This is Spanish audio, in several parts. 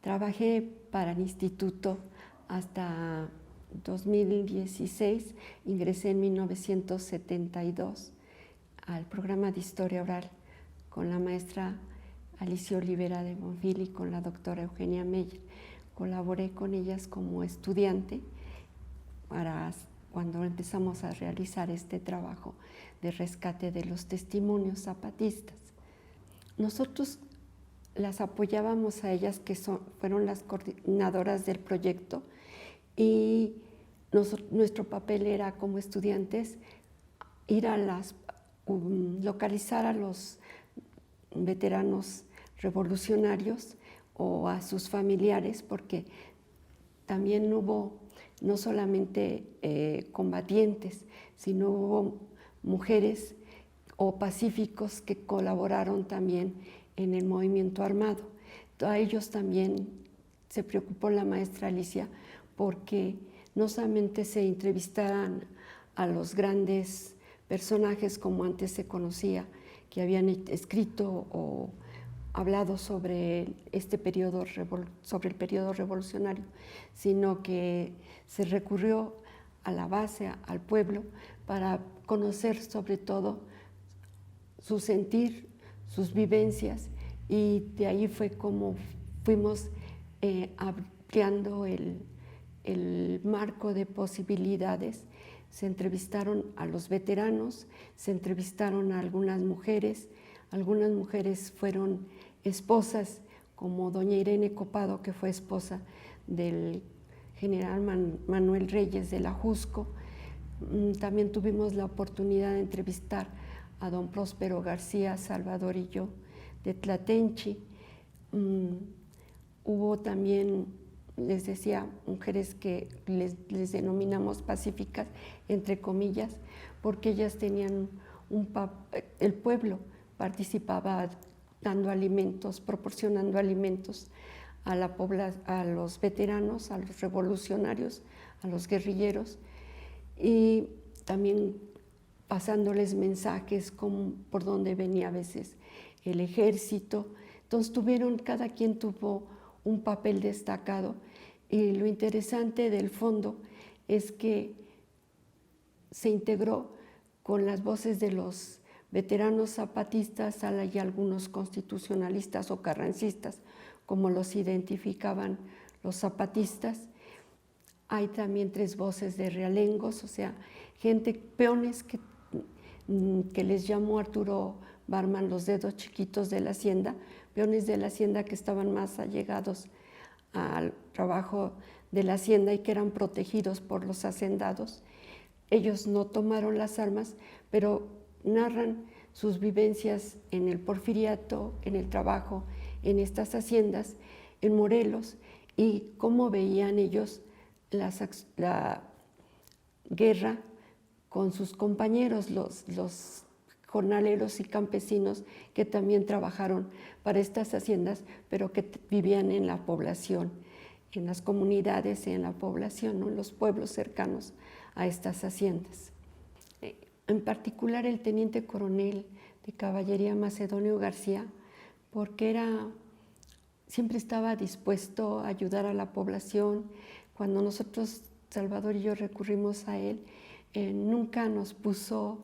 Trabajé para el instituto hasta 2016, ingresé en 1972 al programa de Historia Oral con la maestra Alicia Olivera de Bonfil y con la doctora Eugenia Meyer. Colaboré con ellas como estudiante para cuando empezamos a realizar este trabajo de rescate de los testimonios zapatistas. Nosotros las apoyábamos a ellas, que fueron las coordinadoras del proyecto, y nuestro papel era, como estudiantes, ir a localizar a los veteranos revolucionarios o a sus familiares, porque también hubo no solamente combatientes, sino hubo mujeres o pacíficos que colaboraron también en el movimiento armado. A ellos también se preocupó la maestra Alicia porque no solamente se entrevistaran a los grandes personajes como antes se conocía, que habían escrito o hablado sobre este periodo, sobre el periodo revolucionario, sino que se recurrió a la base, al pueblo, para conocer sobre todo su sentir, sus vivencias, y de ahí fue como fuimos ampliando el marco de posibilidades. Se entrevistaron a los veteranos, se entrevistaron a algunas mujeres fueron esposas, como doña Irene Copado, que fue esposa del general Manuel Reyes de la Jusco. También tuvimos la oportunidad de entrevistar a don Próspero García Salvadorillo de Tlatenchi. Hubo también, les decía, mujeres que les denominamos pacíficas, entre comillas, porque ellas tenían el pueblo participaba dando alimentos, proporcionando alimentos a los veteranos, a los revolucionarios, a los guerrilleros, y también pasándoles mensajes por donde venía a veces el ejército. Entonces cada quien tuvo un papel destacado, y lo interesante del fondo es que se integró con las voces de los veteranos zapatistas y algunos constitucionalistas o carrancistas, como los identificaban los zapatistas. Hay también 3 voces de realengos, o sea, peones que les llamó Arturo Barman los dedos chiquitos de la hacienda, peones de la hacienda que estaban más allegados al trabajo de la hacienda y que eran protegidos por los hacendados. Ellos no tomaron las armas, pero narran sus vivencias en el porfiriato, en el trabajo, en estas haciendas, en Morelos, y cómo veían ellos la guerra con sus compañeros, los jornaleros y campesinos que también trabajaron para estas haciendas, pero que vivían en la población, en las comunidades y en la población, ¿no? En los pueblos cercanos a estas haciendas. En particular el teniente coronel de caballería Macedonio García, porque siempre estaba dispuesto a ayudar a la población. Cuando nosotros, Salvador y yo, recurrimos a él, nunca nos puso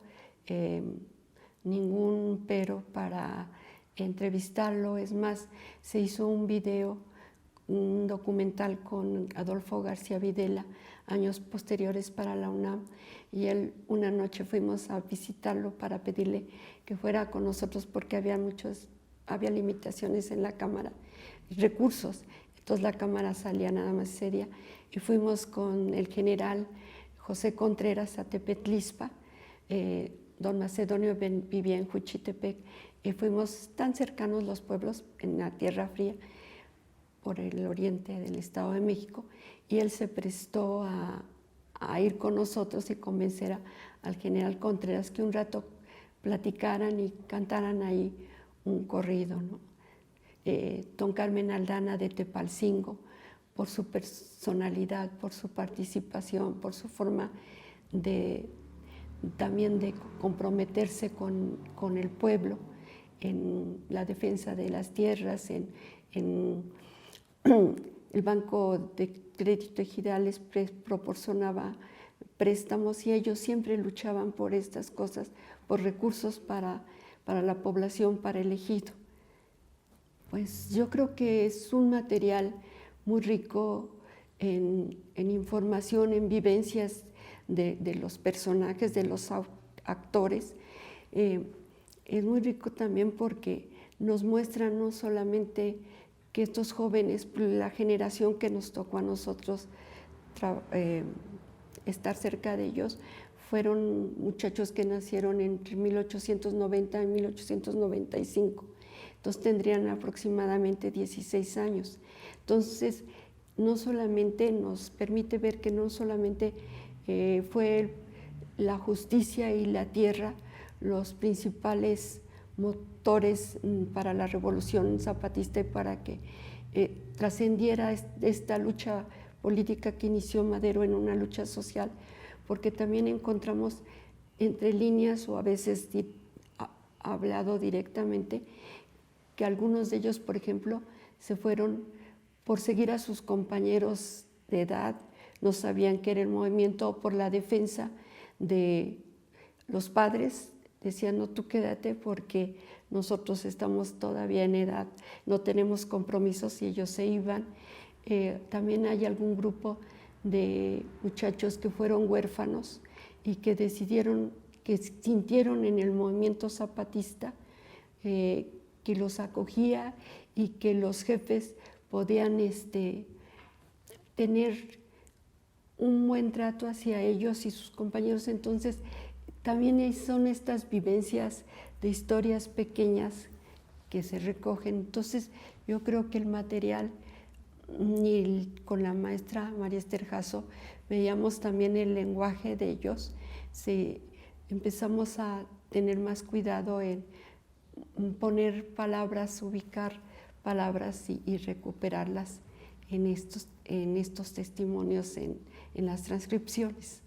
ningún pero para entrevistarlo. Es más, se hizo un documental con Adolfo García Videla, años posteriores, para la UNAM, y una noche fuimos a visitarlo para pedirle que fuera con nosotros porque había limitaciones en la cámara, recursos, entonces la cámara salía nada más seria, y fuimos con el general José Contreras a Tepetlispa. Don Macedonio vivía en Juchitepec, y fuimos tan cercanos los pueblos, en la Tierra Fría, por el oriente del Estado de México, y él se prestó a ir con nosotros y convencer al general Contreras que un rato platicaran y cantaran ahí un corrido, ¿no? Don Carmen Aldana de Tepalcingo, por su personalidad, por su participación, por su forma también de comprometerse con el pueblo en la defensa de las tierras, en el Banco de Crédito Ejidal les proporcionaba préstamos y ellos siempre luchaban por estas cosas, por recursos para la población, para el ejido. Pues yo creo que es un material muy rico en información, en vivencias de los personajes, de los actores. Es muy rico también porque nos muestra no solamente que estos jóvenes, la generación que nos tocó a nosotros estar cerca de ellos, fueron muchachos que nacieron entre 1890 y 1895. Entonces tendrían aproximadamente 16 años. Entonces, no solamente nos permite ver que no solamente fue la justicia y la tierra los principales motores para la revolución zapatista y para que trascendiera esta lucha política que inició Madero en una lucha social, porque también encontramos entre líneas o a veces hablado directamente que algunos de ellos, por ejemplo, se fueron por seguir a sus compañeros de edad, no sabían qué era el movimiento, por la defensa de los padres, decían, no, tú quédate porque nosotros estamos todavía en edad, no tenemos compromisos, y ellos se iban. También hay algún grupo de muchachos que fueron huérfanos y que decidieron, que sintieron en el movimiento zapatista que los acogía y que los jefes podían tener un buen trato hacia ellos y sus compañeros. Entonces, también son estas vivencias de historias pequeñas que se recogen. Entonces, yo creo que el material, y con la maestra María Esther Jasso, veíamos también el lenguaje de ellos. Empezamos a tener más cuidado en poner palabras, ubicar palabras y recuperarlas en estos testimonios, en las transcripciones.